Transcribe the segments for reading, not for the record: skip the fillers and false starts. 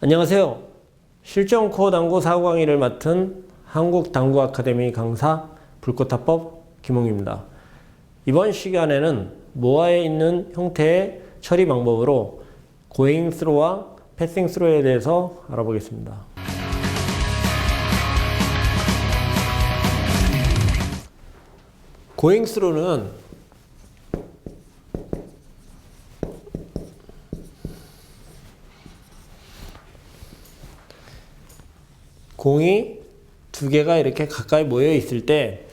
안녕하세요. 실전 코어 당구 사고 강의를 맡은 한국당구아카데미 강사 불꽃탑법 김홍입니다. 이번 시간에는 모아에 있는 형태의 처리 방법으로 고잉 스로와 패싱 스로에 대해서 알아보겠습니다. 고잉 스로는 공이 두 개가 이렇게 가까이 모여 있을 때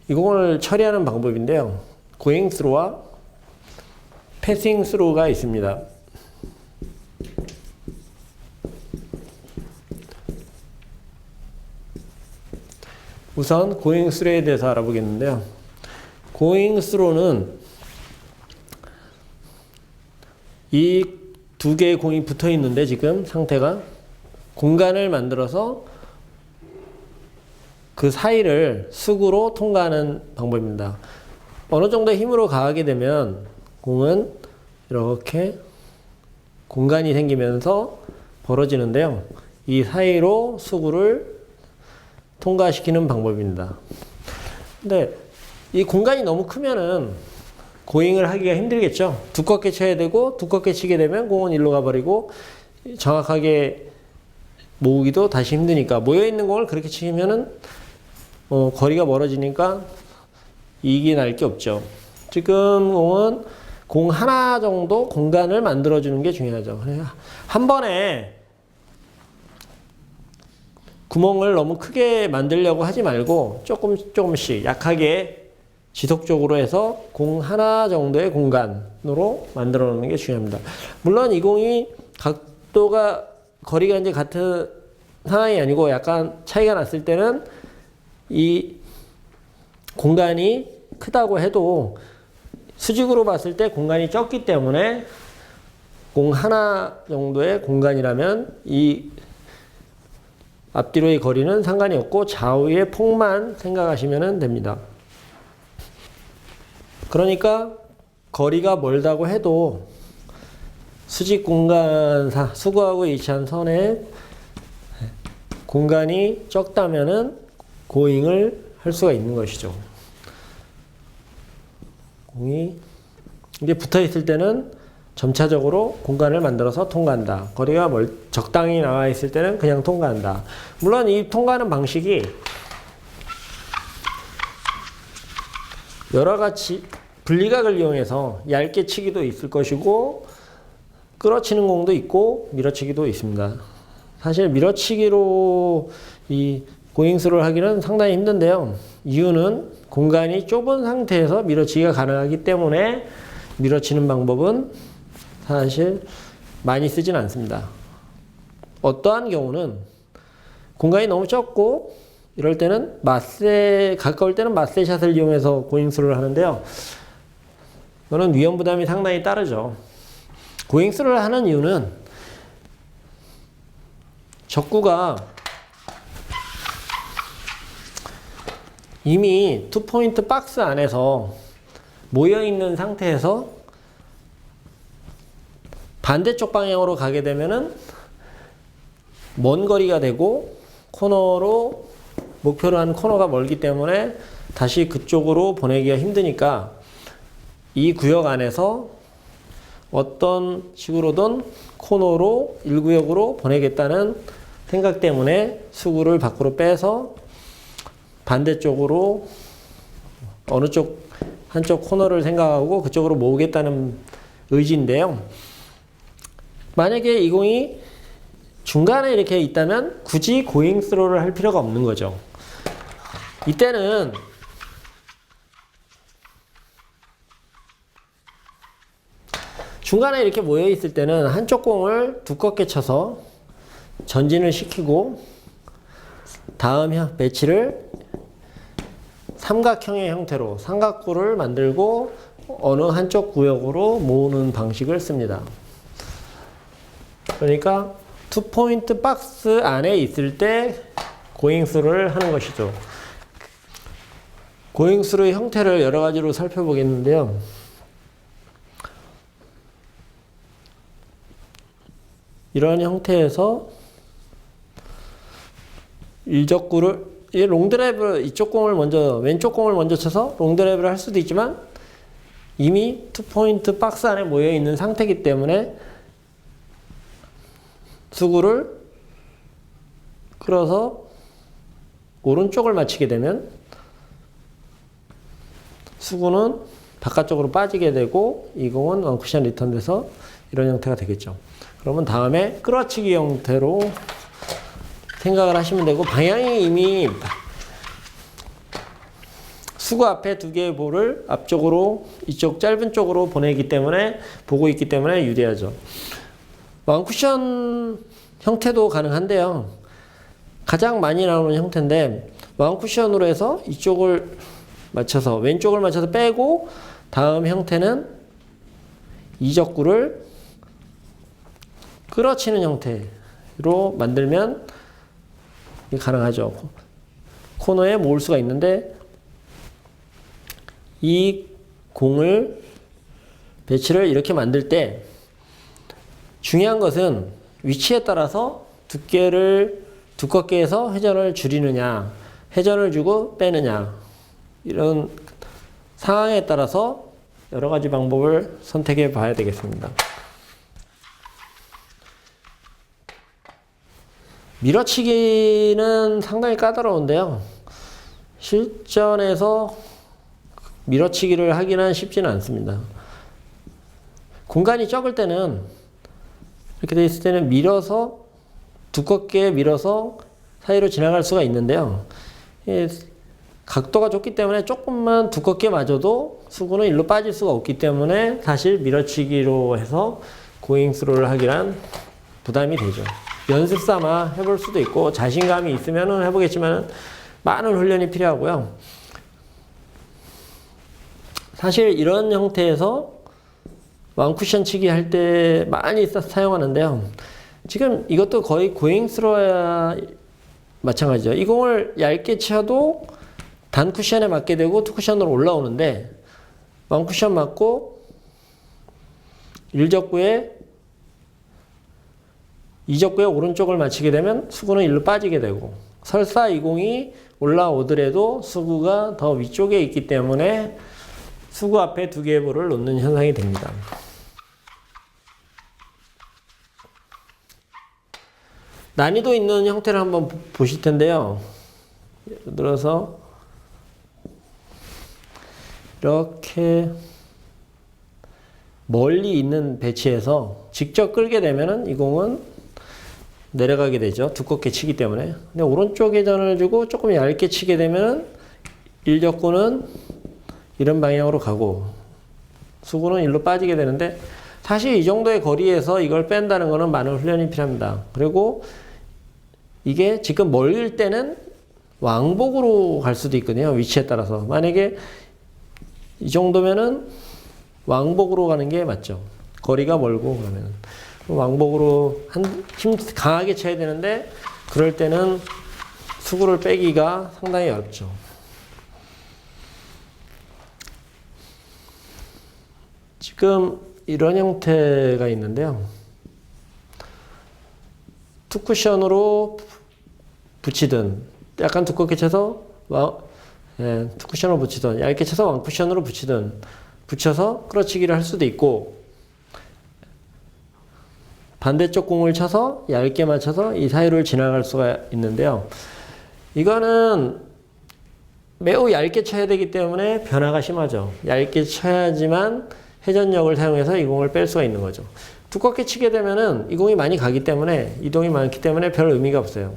이 공을 처리하는 방법인데요. 고잉 스로와 패싱 스로가 있습니다. 우선 고잉 스로에 대해서 알아보겠는데요. 고잉 스로는 이 두 개의 공이 붙어 있는데 지금 상태가 공간을 만들어서 그 사이를 수구로 통과하는 방법입니다. 어느 정도 힘으로 가하게 되면 공은 이렇게 공간이 생기면서 벌어지는데요. 이 사이로 수구를 통과시키는 방법입니다. 근데 이 공간이 너무 크면은 고잉을 하기가 힘들겠죠. 두껍게 쳐야 되고 두껍게 치게 되면 공은 일로 가버리고 정확하게 모으기도 다시 힘드니까 모여있는 공을 그렇게 치면은 거리가 멀어지니까 이익이 날 게 없죠. 지금 공은 공 하나 정도 공간을 만들어주는 게 중요하죠. 한 번에 구멍을 너무 크게 만들려고 하지 말고 조금씩 약하게 지속적으로 해서 공 하나 정도의 공간으로 만들어 놓는 게 중요합니다. 물론 이 공이 각도가 거리가 이제 같은 상황이 아니고 약간 차이가 났을 때는 이 공간이 크다고 해도 수직으로 봤을 때 공간이 적기 때문에 공 하나 정도의 공간이라면 이 앞뒤로의 거리는 상관이 없고 좌우의 폭만 생각하시면 됩니다. 그러니까 거리가 멀다고 해도 수직 공간사, 수구하고 일치한 선에 공간이 적다면은 고잉을 할 수가 있는 것이죠. 공이 이게 붙어 있을 때는 점차적으로 공간을 만들어서 통과한다. 거리가 적당히 나와 있을 때는 그냥 통과한다. 물론 이 통과하는 방식이 여러 가지 분리각을 이용해서 얇게 치기도 있을 것이고 끌어치는 공도 있고 밀어치기도 있습니다. 사실 밀어치기로 이 고잉스로를 하기는 상당히 힘든데요. 이유는 공간이 좁은 상태에서 밀어치기가 가능하기 때문에 밀어치는 방법은 사실 많이 쓰진 않습니다. 어떠한 경우는 공간이 너무 적고 이럴 때는 가까울 때는 맞세샷을 이용해서 고잉스로를 하는데요. 이거는 위험 부담이 상당히 따르죠. 고잉스로를 하는 이유는 적구가 이미 투포인트 박스 안에서 모여있는 상태에서 반대쪽 방향으로 가게 되면은 먼 거리가 되고 코너로 목표로 한 코너가 멀기 때문에 다시 그쪽으로 보내기가 힘드니까 이 구역 안에서 어떤 식으로든 코너로 1구역으로 보내겠다는 생각 때문에 수구를 밖으로 빼서 반대쪽으로 어느 쪽 한쪽 코너를 생각하고 그쪽으로 모으겠다는 의지인데요. 만약에 이 공이 중간에 이렇게 있다면 굳이 고잉 스로를 할 필요가 없는 거죠. 이때는 중간에 이렇게 모여 있을 때는 한쪽 공을 두껍게 쳐서 전진을 시키고 다음 배치를 삼각형의 형태로 삼각구를 만들고 어느 한쪽 구역으로 모으는 방식을 씁니다. 그러니까 투포인트 박스 안에 있을 때 고잉스로를 하는 것이죠. 고잉스로의 형태를 여러 가지로 살펴보겠는데요. 이런 형태에서 일적구를 롱드라이브 이쪽 공을 먼저 왼쪽 공을 먼저 쳐서 롱드라이브를 할 수도 있지만 이미 투포인트 박스 안에 모여 있는 상태이기 때문에 수구를 끌어서 오른쪽을 맞히게 되면 수구는 바깥쪽으로 빠지게 되고 이 공은 원쿠션 리턴돼서 이런 형태가 되겠죠. 그러면 다음에 끌어치기 형태로 생각을 하시면 되고, 방향이 이미 수구 앞에 두 개의 볼을 앞쪽으로 이쪽 짧은 쪽으로 보고 있기 때문에 유리하죠. 원쿠션 형태도 가능한데요. 가장 많이 나오는 형태인데 원쿠션으로 해서 이쪽을 맞춰서 왼쪽을 맞춰서 빼고 다음 형태는 이적구를 끌어치는 형태로 만들면 가능하죠. 코너에 모을 수가 있는데 이 공을 배치를 이렇게 만들 때 중요한 것은 위치에 따라서 두께를 두껍게 해서 회전을 줄이느냐, 회전을 주고 빼느냐, 이런 상황에 따라서 여러 가지 방법을 선택해 봐야 되겠습니다. 밀어치기는 상당히 까다로운데요. 실전에서 밀어치기를 하기는 쉽지는 않습니다. 공간이 적을 때는 이렇게 돼 있을 때는 밀어서 두껍게 밀어서 사이로 지나갈 수가 있는데요. 각도가 좁기 때문에 조금만 두껍게 맞아도 수구는 일로 빠질 수가 없기 때문에 사실 밀어치기로 해서 고잉스로를 하기란 부담이 되죠. 연습 삼아 해볼 수도 있고 자신감이 있으면 해보겠지만 많은 훈련이 필요하고요. 사실 이런 형태에서 원쿠션 치기 할 때 많이 사용하는데요. 지금 이것도 거의 고잉스로야 마찬가지죠. 이 공을 얇게 쳐도 단 쿠션에 맞게 되고 투 쿠션으로 올라오는데 원쿠션 맞고 이적구에 오른쪽을 맞히게 되면 수구는 일로 빠지게 되고, 설사 이 공이 올라오더라도 수구가 더 위쪽에 있기 때문에 수구 앞에 두 개의 볼을 놓는 현상이 됩니다. 난이도 있는 형태를 한번 보실 텐데요. 예를 들어서 이렇게 멀리 있는 배치에서 직접 끌게 되면은 이 공은 내려가게 되죠. 두껍게 치기 때문에. 근데 오른쪽 회전을 주고 조금 얇게 치게 되면은 일적구는 이런 방향으로 가고 수구는 일로 빠지게 되는데, 사실 이 정도의 거리에서 이걸 뺀다는 것은 많은 훈련이 필요합니다. 그리고 이게 지금 멀릴 때는 왕복으로 갈 수도 있거든요. 위치에 따라서. 만약에 이 정도면은 왕복으로 가는 게 맞죠. 거리가 멀고 그러면은. 왕복으로 힘 강하게 쳐야 되는데 그럴 때는 수구를 빼기가 상당히 어렵죠. 지금 이런 형태가 있는데요. 투쿠션으로 붙이든 약간 두껍게 쳐서 투쿠션으로 붙이든 얇게 쳐서 원쿠션으로 붙이든 붙여서 끌어치기를 할 수도 있고, 반대쪽 공을 쳐서 얇게 맞춰서 이 사이를 지나갈 수가 있는데요. 이거는 매우 얇게 쳐야 되기 때문에 변화가 심하죠. 얇게 쳐야지만 회전력을 사용해서 이 공을 뺄 수가 있는 거죠. 두껍게 치게 되면은 이 공이 많이 가기 때문에, 이동이 많기 때문에 별 의미가 없어요.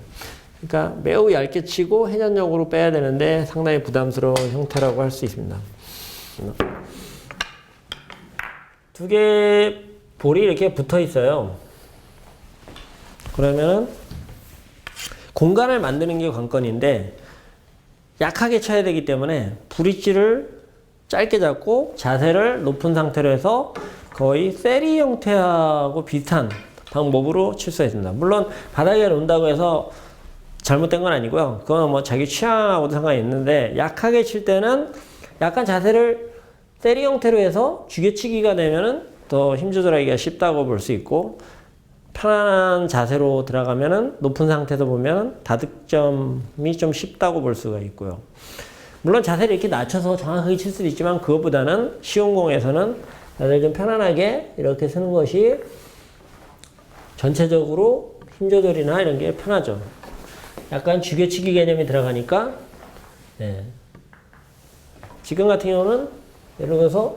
그러니까 매우 얇게 치고 회전력으로 빼야 되는데 상당히 부담스러운 형태라고 할 수 있습니다. 두 개의 볼이 이렇게 붙어 있어요. 그러면은 공간을 만드는 게 관건인데 약하게 쳐야 되기 때문에 브릿지를 짧게 잡고 자세를 높은 상태로 해서 거의 세리 형태하고 비슷한 방법으로 칠 수가 있습니다. 물론 바닥에 놓는다고 해서 잘못된 건 아니고요. 그건 뭐 자기 취향하고도 상관이 있는데, 약하게 칠 때는 약간 자세를 세리 형태로 해서 쥐게치기가 되면은 더 힘 조절하기가 쉽다고 볼 수 있고, 편안한 자세로 들어가면은 높은 상태에서 보면 다득점이 좀 쉽다고 볼 수가 있고요. 물론 자세를 이렇게 낮춰서 정확하게 칠 수도 있지만 그것보다는 쉬운 공에서는 자세를 좀 편안하게 이렇게 쓰는 것이 전체적으로 힘 조절이나 이런 게 편하죠. 약간 쥐겨치기 개념이 들어가니까 네. 지금 같은 경우는 예를 들어서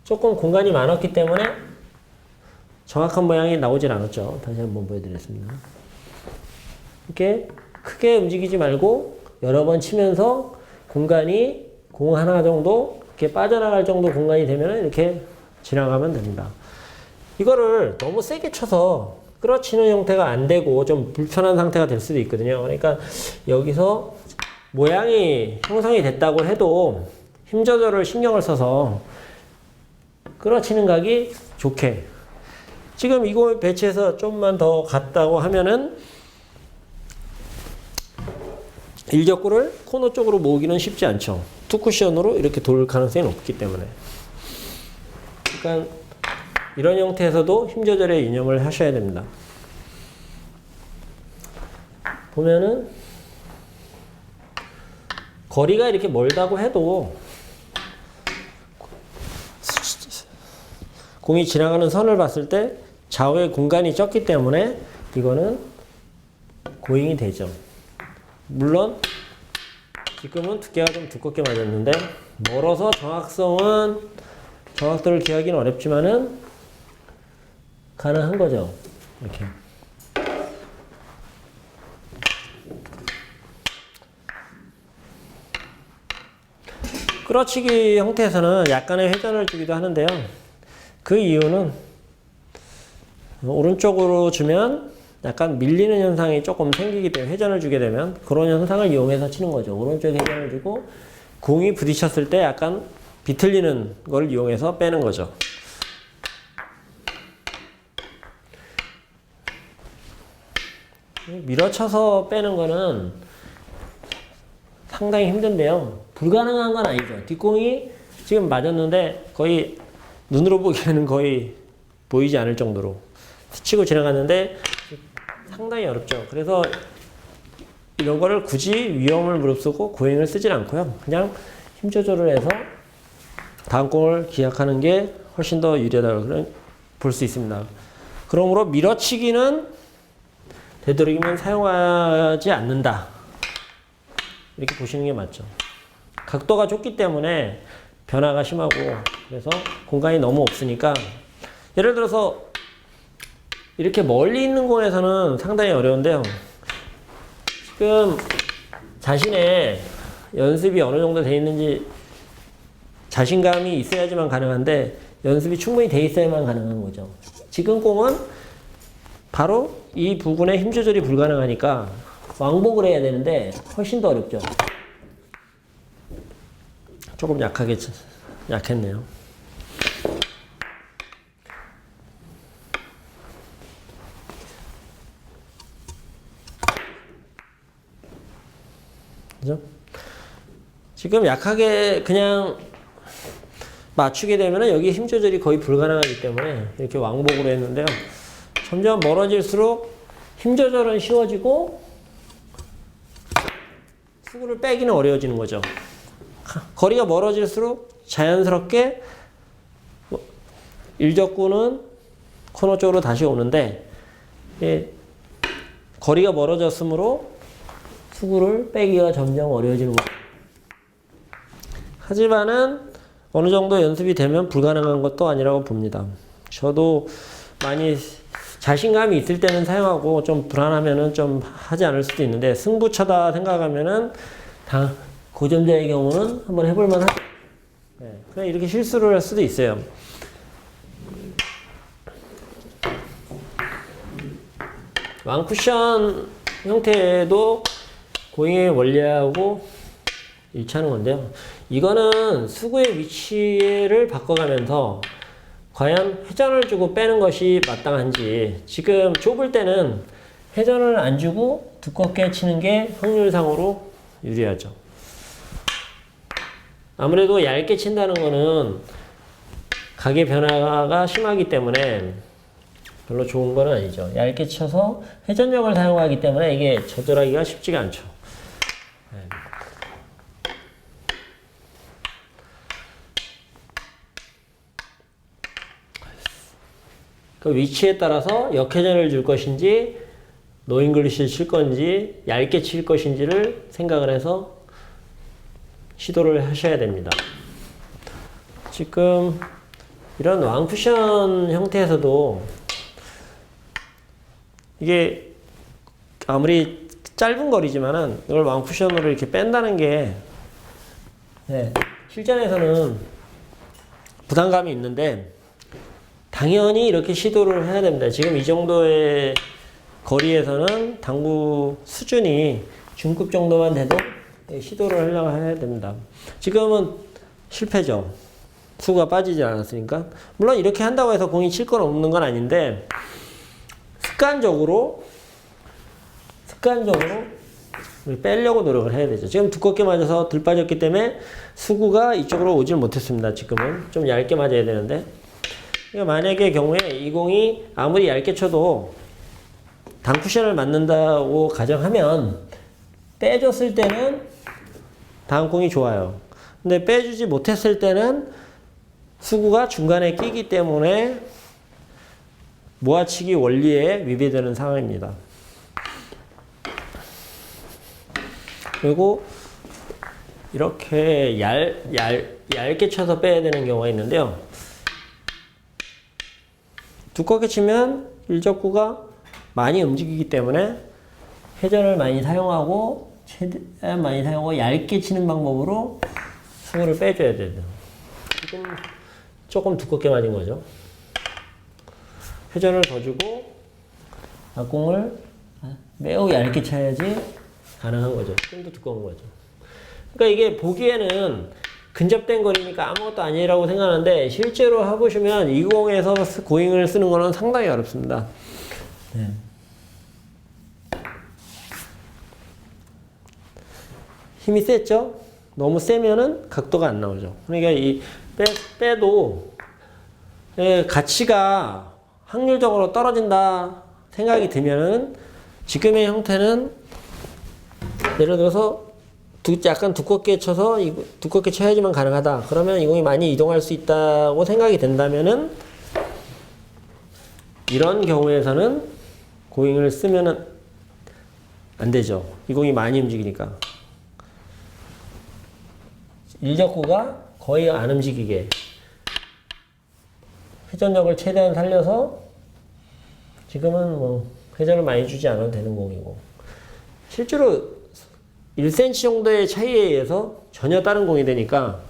조금 공간이 많았기 때문에 정확한 모양이 나오질 않았죠. 다시 한번 보여드리겠습니다. 이렇게 크게 움직이지 말고 여러 번 치면서 공간이 공 하나 정도 이렇게 빠져나갈 정도 공간이 되면 이렇게 지나가면 됩니다. 이거를 너무 세게 쳐서 끌어치는 형태가 안 되고 좀 불편한 상태가 될 수도 있거든요. 그러니까 여기서 모양이 형성이 됐다고 해도 힘 조절을 신경을 써서 끌어치는 각이 좋게 지금 이거 배치해서 좀만 더 갔다고 하면은 일적구를 코너 쪽으로 모으기는 쉽지 않죠. 투쿠션으로 이렇게 돌 가능성이 높기 때문에. 그러니까 이런 형태에서도 힘 조절에 유념을 하셔야 됩니다. 보면은 거리가 이렇게 멀다고 해도 공이 지나가는 선을 봤을 때 좌우의 공간이 적기 때문에 이거는 고잉이 되죠. 물론 지금은 두께가 좀 두껍게 맞았는데 멀어서 정확도를 기하기는 어렵지만은 가능한 거죠. 이렇게. 끌어치기 형태에서는 약간의 회전을 주기도 하는데요. 그 이유는 오른쪽으로 주면 약간 밀리는 현상이 조금 생기기 때문에 회전을 주게 되면 그런 현상을 이용해서 치는 거죠. 오른쪽에 회전을 주고 공이 부딪혔을 때 약간 비틀리는 걸 이용해서 빼는 거죠. 밀어쳐서 빼는 거는 상당히 힘든데요. 불가능한 건 아니죠. 뒷공이 지금 맞았는데 거의 눈으로 보기에는 거의 보이지 않을 정도로 스치고 지나갔는데 상당히 어렵죠. 그래서 이런 거를 굳이 위험을 무릅쓰고 고잉을 쓰질 않고요. 그냥 힘 조절을 해서 다음 공을 기약하는 게 훨씬 더 유리하다고 볼 수 있습니다. 그러므로 밀어치기는 되도록이면 사용하지 않는다. 이렇게 보시는 게 맞죠. 각도가 좁기 때문에 변화가 심하고 그래서 공간이 너무 없으니까 예를 들어서 이렇게 멀리 있는 공에서는 상당히 어려운데요. 지금 자신의 연습이 어느 정도 돼 있는지 자신감이 있어야지만 가능한데 연습이 충분히 돼 있어야만 가능한 거죠. 지금 공은 바로 이 부분에 힘 조절이 불가능하니까 왕복을 해야 되는데 훨씬 더 어렵죠. 조금 약했네요. 그죠? 지금 약하게 그냥 맞추게 되면 여기 힘 조절이 거의 불가능하기 때문에 이렇게 왕복으로 했는데요. 점점 멀어질수록 힘 조절은 쉬워지고 수구를 빼기는 어려워지는 거죠. 거리가 멀어질수록 자연스럽게 일적구는 코너 쪽으로 다시 오는데 거리가 멀어졌으므로 수구를 빼기가 점점 어려워지는 거죠. 하지만은 어느 정도 연습이 되면 불가능한 것도 아니라고 봅니다. 저도 많이 자신감이 있을 때는 사용하고 좀 불안하면은 좀 하지 않을 수도 있는데 승부처다 생각하면은 고전자의 경우는 한번 해볼만 하죠. 네, 그냥 이렇게 실수를 할 수도 있어요. 왕쿠션 형태도 고잉의 원리하고 일치하는 건데요. 이거는 수구의 위치를 바꿔가면서 과연 회전을 주고 빼는 것이 마땅한지 지금 좁을 때는 회전을 안 주고 두껍게 치는 게 확률상으로 유리하죠. 아무래도 얇게 친다는 거는 각의 변화가 심하기 때문에 별로 좋은 건 아니죠. 얇게 쳐서 회전력을 사용하기 때문에 이게 조절하기가 쉽지가 않죠. 네. 그 위치에 따라서 역회전을 줄 것인지 노잉글리시를 칠 건지 얇게 칠 것인지를 생각을 해서 시도를 하셔야 됩니다. 지금 이런 왕쿠션 형태에서도 이게 아무리 짧은 거리지만은 이걸 왕쿠션으로 이렇게 뺀다는 게 네, 실전에서는 부담감이 있는데 당연히 이렇게 시도를 해야 됩니다. 지금 이 정도의 거리에서는 당구 수준이 중급 정도만 돼도 시도를 하려고 해야 됩니다. 지금은 실패죠. 수가 빠지지 않았으니까. 물론 이렇게 한다고 해서 공이 칠 건 없는 건 아닌데 습관적으로 빼려고 노력을 해야 되죠. 지금 두껍게 맞아서 들 빠졌기 때문에 수구가 이쪽으로 오질 못했습니다. 지금은 좀 얇게 맞아야 되는데 그러니까 만약에 경우에 이 공이 아무리 얇게 쳐도 단쿠션을 맞는다고 가정하면 빼줬을 때는 다음 공이 좋아요. 근데 빼주지 못했을 때는 수구가 중간에 끼기 때문에 모아치기 원리에 위배되는 상황입니다. 그리고 이렇게 얇게 쳐서 빼야 되는 경우가 있는데요. 두껍게 치면 일적구가 많이 움직이기 때문에 회전을 많이 사용하고 최대한 많이 사용하고 얇게 치는 방법으로 수구를 빼줘야 돼요. 지금 조금 두껍게 맞은 거죠. 회전을 더 주고 공을 매우 얇게 쳐야지 가능한 거죠. 좀 더 두꺼운 거죠. 그러니까 이게 보기에는 근접된 거리니까 아무것도 아니라고 생각하는데 실제로 해보시면 20에서 고잉을 쓰는 거는 상당히 어렵습니다. 네. 힘이 셌죠? 너무 세면은 각도가 안 나오죠. 그러니까 이 빼도 가치가 확률적으로 떨어진다 생각이 들면은 지금의 형태는 예를 들어서 약간 두껍게 쳐서 두껍게 쳐야지만 가능하다. 그러면 이 공이 많이 이동할 수 있다고 생각이 된다면은 이런 경우에서는 고잉을 쓰면은 안 되죠. 이 공이 많이 움직이니까. 일적구가 거의 안 움직이게 회전력을 최대한 살려서 지금은 뭐 회전을 많이 주지 않아도 되는 공이고 실제로 1cm 정도의 차이에 의해서 전혀 다른 공이 되니까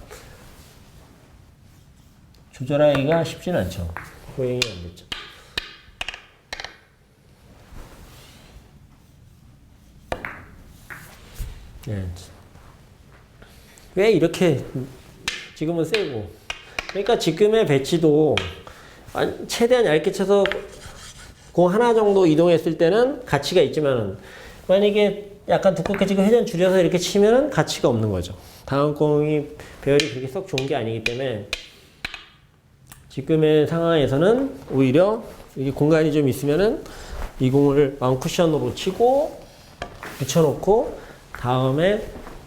조절하기가 쉽지는 않죠. 고잉이 안 됐죠. 네. 왜 이렇게 지금은 세고 그러니까 지금의 배치도 최대한 얇게 쳐서 공 하나 정도 이동했을 때는 가치가 있지만은 만약에 약간 두껍게 지금 회전 줄여서 이렇게 치면은 가치가 없는 거죠. 다음 공이 배열이 그렇게 썩 좋은 게 아니기 때문에 지금의 상황에서는 오히려 여기 공간이 좀 있으면은 이 공을 왕쿠션으로 치고 붙여놓고 다음에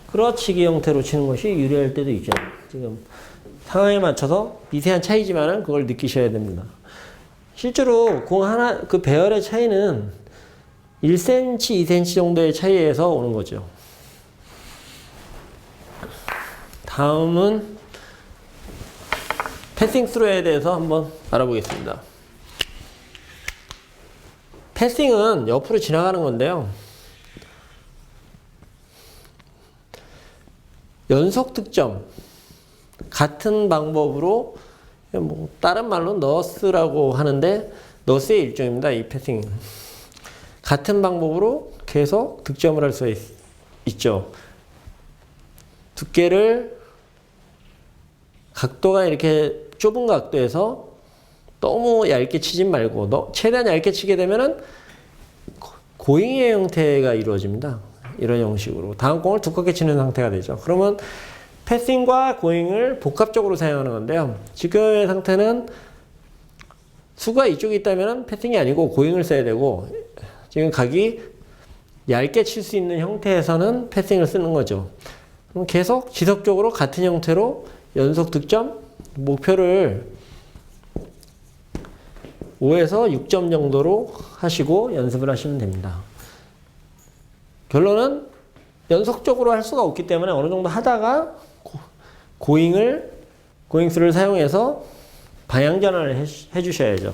끌어치기 형태로 치는 것이 유리할 때도 있죠. 지금 상황에 맞춰서 미세한 차이지만은 그걸 느끼셔야 됩니다. 실제로 공 하나 그 배열의 차이는 1cm, 2cm 정도의 차이에서 오는 거죠. 다음은 패싱 스로에 대해서 한번 알아보겠습니다. 패싱은 옆으로 지나가는 건데요. 연속 득점 같은 방법으로 뭐 다른 말로 너스라고 하는데 너스의 일종입니다. 이 패싱 같은 방법으로 계속 득점을 할 수 있죠. 두께를 각도가 이렇게 좁은 각도에서 너무 얇게 치진 말고 최대한 얇게 치게 되면은 고잉의 형태가 이루어집니다. 이런 형식으로 다음 공을 두껍게 치는 상태가 되죠. 그러면 패싱과 고잉을 복합적으로 사용하는 건데요. 지금의 상태는 수가 이쪽에 있다면 패싱이 아니고 고잉을 써야 되고, 지금 각이 얇게 칠 수 있는 형태에서는 패싱을 쓰는 거죠. 그럼 계속 지속적으로 같은 형태로 연속 득점 목표를 5에서 6점 정도로 하시고 연습을 하시면 됩니다. 결론은 연속적으로 할 수가 없기 때문에 어느 정도 하다가 고잉수를 사용해서 방향 전환을 해주셔야죠.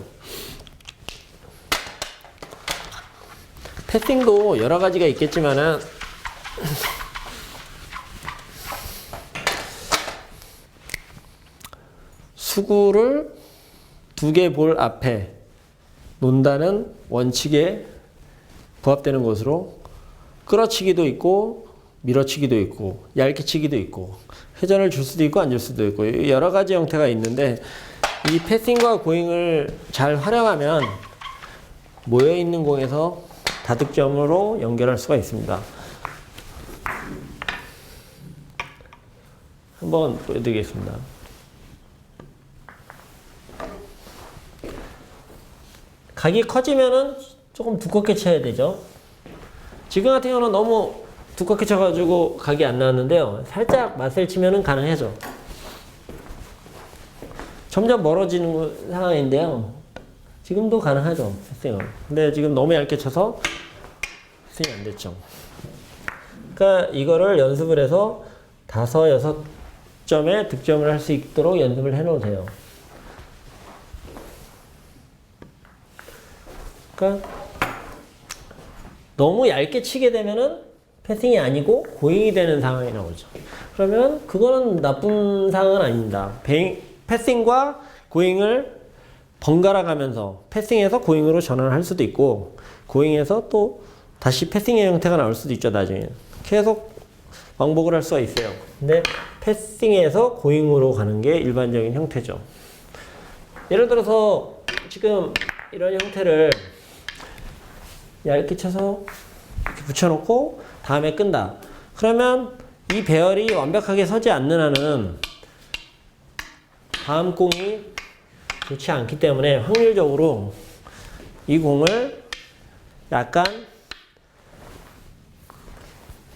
패싱도 여러 가지가 있겠지만은 수구를 두 개 볼 앞에 놓는다는 원칙에 부합되는 것으로 끌어치기도 있고 밀어치기도 있고 얇게 치기도 있고 회전을 줄 수도 있고 안 줄 수도 있고 여러 가지 형태가 있는데, 이 패싱과 고잉을 잘 활용하면 모여있는 공에서 다득점으로 연결할 수가 있습니다. 한번 보여드리겠습니다. 각이 커지면은 조금 두껍게 쳐야 되죠. 지금 같은 경우는 너무 두껍게 쳐가지고 각이 안 나왔는데요. 살짝 맛을 치면은 가능하죠. 점점 멀어지는 상황인데요. 지금도 가능하죠. 패싱은. 근데 지금 너무 얇게 쳐서 패싱이 안 됐죠. 그러니까 이거를 연습을 해서 5, 6점의 득점을 할 수 있도록 연습을 해 놓으세요. 그러니까 너무 얇게 치게 되면은 패싱이 아니고 고잉이 되는 상황이 나오죠. 그러면 그거는 나쁜 상황은 아닙니다. 패싱과 고잉을 번갈아 가면서 패싱에서 고잉으로 전환할 수도 있고, 고잉에서 또 다시 패싱의 형태가 나올 수도 있죠. 나중에 계속 왕복을 할 수가 있어요. 근데 패싱에서 고잉으로 가는 게 일반적인 형태죠. 예를 들어서 지금 이런 형태를 얇게 쳐서 이렇게 붙여놓고 다음에 끈다. 그러면 이 배열이 완벽하게 서지 않는 한은 다음 공이 좋지 않기 때문에 확률적으로 이 공을 약간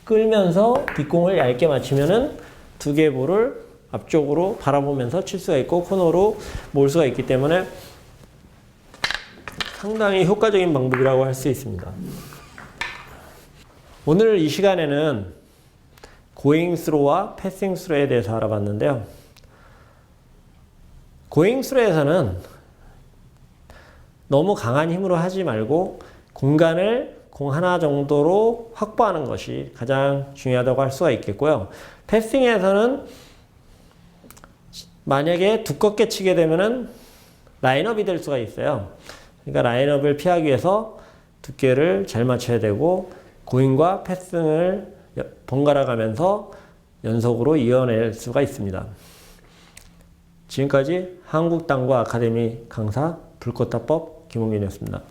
끌면서 뒷공을 얇게 맞추면은 두 개의 볼을 앞쪽으로 바라보면서 칠 수가 있고 코너로 모을 수가 있기 때문에 상당히 효과적인 방법이라고 할 수 있습니다. 오늘 이 시간에는 고잉 스로와 패싱 스로에 대해서 알아봤는데요. 고잉 스로에서는 너무 강한 힘으로 하지 말고 공간을 공 하나 정도로 확보하는 것이 가장 중요하다고 할 수가 있겠고요. 패싱에서는 만약에 두껍게 치게 되면은 라인업이 될 수가 있어요. 그러니까 라인업을 피하기 위해서 두께를 잘 맞춰야 되고, 고잉과 패싱을 번갈아 가면서 연속으로 이어낼 수가 있습니다. 지금까지 한국당구 아카데미 강사 불꽃다법 김홍균이었습니다.